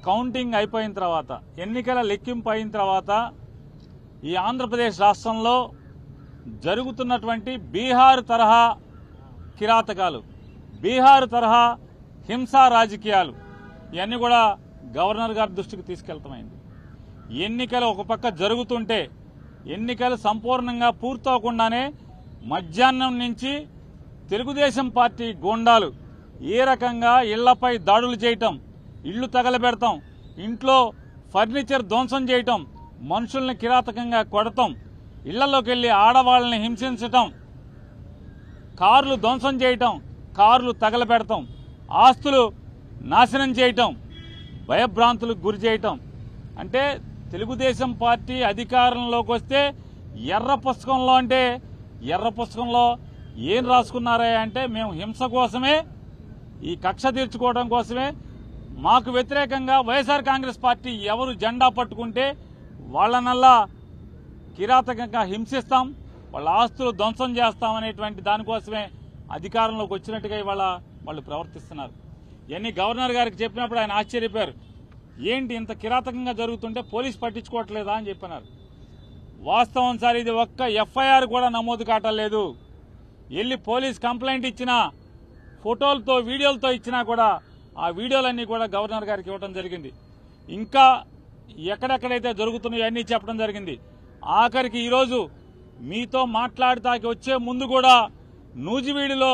Counting అయిపోయిన తర్వాత, ఎన్నికల లెక్కింపు అయిన తర్వాత ఈ ఆంధ్రప్రదేశ్ రాష్ట్రంలో జరుగుతున్నటువంటి బీహార్ తరహా కిరాతకాలు, బీహార్ తరహా హింసా రాజకీయాలు ఇవన్నీ కూడా గవర్నర్ గారి దృష్టికి తీసుకెళ్తామైంది. ఎన్నికలు ఒక పక్క జరుగుతుంటే, ఎన్నికలు సంపూర్ణంగా పూర్తవకుండానే మధ్యాహ్నం నుంచి తెలుగుదేశం పార్టీ గూండాలు ఏ రకంగా ఇళ్లపై దాడులు చేయటం, ఇళ్లు తగలబెడతాం, ఇంట్లో ఫర్నిచర్ ధ్వంసం చేయటం, మనుషుల్ని కిరాతకంగా కొడతాం, ఇళ్లలోకి వెళ్లి ఆడవాళ్ళని హింసించటం, కార్లు ధ్వంసం చేయటం, కార్లు తగలబెడతాం, ఆస్తులు నాశనం చేయటం, భయభ్రాంతులకు గురి చేయటం. అంటే తెలుగుదేశం పార్టీ అధికారంలోకి వస్తే ఎర్ర పుస్తకంలో, అంటే ఎర్ర పుస్తకంలో ఏం రాసుకున్నారా అంటే మేము హింస కోసమే, ఈ కక్ష తీర్చుకోవడం కోసమే, మాకు వ్యతిరేకంగా వైఎస్ఆర్ కాంగ్రెస్ పార్టీ ఎవరు జెండా పట్టుకుంటే వాళ్ళనల్లా కిరాతకంగా హింసిస్తాం, వాళ్ళ ఆస్తులు ధ్వంసం చేస్తామనేటువంటి దానికోసమే అధికారంలోకి వచ్చినట్టుగా ఇవాళ వాళ్ళు ప్రవర్తిస్తున్నారు. ఇవన్నీ గవర్నర్ గారికి చెప్పినప్పుడు ఆయన ఆశ్చర్యపోయారు. ఏంటి ఇంత కిరాతకంగా జరుగుతుంటే పోలీసు పట్టించుకోవట్లేదా అని చెప్పినారు. వాస్తవం సార్, ఇది ఒక్క ఎఫ్ఐఆర్ కూడా నమోదు కావట్లేదు. వెళ్ళి పోలీస్ కంప్లైంట్ ఇచ్చినా, ఫోటోలతో వీడియోలతో ఇచ్చినా కూడా ఆ వీడియోలన్నీ కూడా గవర్నర్ గారికి ఇవ్వడం జరిగింది. ఇంకా ఎక్కడెక్కడైతే జరుగుతున్నాయో అన్నీ చెప్పడం జరిగింది. ఆఖరికి ఈరోజు మీతో మాట్లాడటానికి వచ్చే ముందు కూడా నూజివీడులో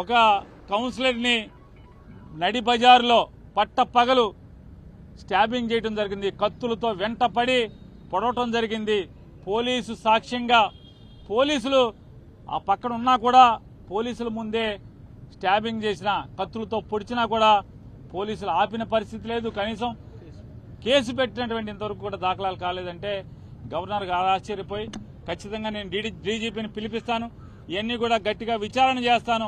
ఒక కౌన్సిలర్ని నడి బజారులో పట్టపగలు స్టాబింగ్ చేయడం జరిగింది. కత్తులతో వెంటపడి పొడవటం జరిగింది. పోలీసు సాక్ష్యంగా, పోలీసులు ఆ పక్కన ఉన్నా కూడా పోలీసుల ముందే స్టాబింగ్ చేసిన, కత్తులతో పొడిచినా కూడా పోలీసులు ఆపిన పరిస్థితి లేదు. కనీసం కేసు పెట్టినటువంటి ఇంతవరకు కూడా దాఖలాలు కాలేదంటే గవర్నర్ గారు ఆశ్చర్యపోయి, ఖచ్చితంగా నేను డీజీపీని పిలిపిస్తాను, ఇవన్నీ కూడా గట్టిగా విచారణ చేస్తాను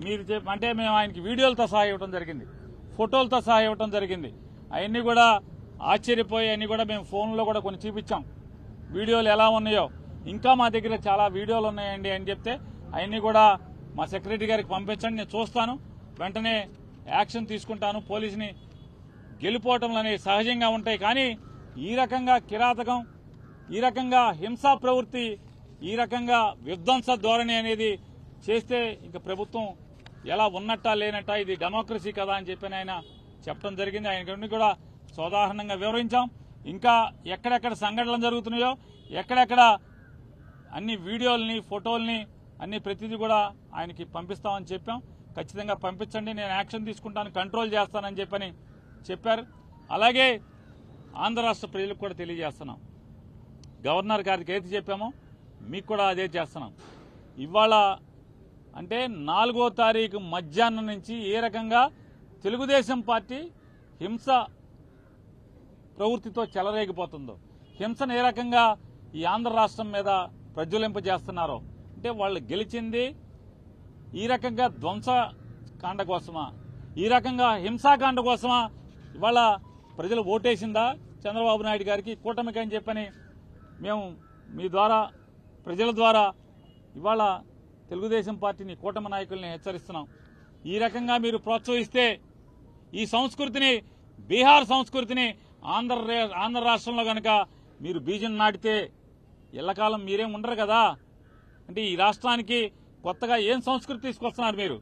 మీరు అంటే మేము ఆయనకి వీడియోలతో సహా ఇవ్వడం జరిగింది, ఫోటోలతో సహా ఇవ్వడం జరిగింది. అవన్నీ కూడా ఆశ్చర్యపోయి అన్నీ కూడా మేము ఫోన్లో కూడా కొన్ని చూపించాం, వీడియోలు ఎలా ఉన్నాయో. ఇంకా మా దగ్గర చాలా వీడియోలు ఉన్నాయండి అని చెప్తే అవన్నీ కూడా మా సెక్రటరీ గారికి పంపించండి, నేను చూస్తాను, వెంటనే యాక్షన్ తీసుకుంటాను. పోలీసుని గెలుపోవటంలు అనేవి సహజంగా ఉంటాయి, కానీ ఈ రకంగా కిరాతకం, ఈ రకంగా హింసా ప్రవృత్తి, ఈ రకంగా విధ్వంస ధోరణి అనేది చేస్తే ఇంకా ప్రభుత్వం ఎలా ఉన్నట్టా లేనట్టా, ఇది డెమోక్రసీ కదా అని చెప్పి ఆయన చెప్పడం జరిగింది. ఆయన కూడా సోదాహరణంగా వివరించాం. ఇంకా ఎక్కడెక్కడ సంఘటనలు జరుగుతున్నాయో, ఎక్కడెక్కడ అన్ని వీడియోల్ని, ఫోటోల్ని అన్ని ప్రతిదీ కూడా ఆయనకి పంపిస్తామని చెప్పాం. ఖచ్చితంగా పంపించండి, నేను యాక్షన్ తీసుకుంటాను, కంట్రోల్ చేస్తానని చెప్పని చెప్పారు. అలాగే ఆంధ్ర రాష్ట్ర ప్రజలకు కూడా తెలియజేస్తున్నాం, గవర్నర్ గారికి ఏది చెప్పామో మీకు కూడా అదే చేస్తున్నాం. ఇవాళ అంటే 4వ తారీఖు మధ్యాహ్నం నుంచి ఏ రకంగా తెలుగుదేశం పార్టీ హింస ప్రవృత్తితో చెలరేగిపోతుందో, హింసను ఏ రకంగా ఈ ఆంధ్ర రాష్ట్రం మీద ప్రజ్వలింపజేస్తున్నారో, అంటే వాళ్ళు గెలిచింది ఈ రకంగా ధ్వంసకాండ కోసమా, ఈ రకంగా హింసాకాండ కోసమా? ఇవాళ ప్రజలు ఓటేసిందా చంద్రబాబు నాయుడు గారికి, కూటమికి అని చెప్పని మేము మీ ద్వారా, ప్రజల ద్వారా ఇవాళ తెలుగుదేశం పార్టీని, కూటమి నాయకుల్ని హెచ్చరిస్తున్నాం. ఈ రకంగా మీరు ప్రోత్సహిస్తే ఈ సంస్కృతిని, బీహార్ సంస్కృతిని ఆంధ్ర రాష్ట్రంలో కనుక మీరు బీజం నాటితే ఎల్లకాలం మీరేం ఉండరు కదా. అంటే ఈ రాష్ట్రానికి కొత్తగా ఏం సంస్కృతి తీసుకొస్తున్నారు మీరు?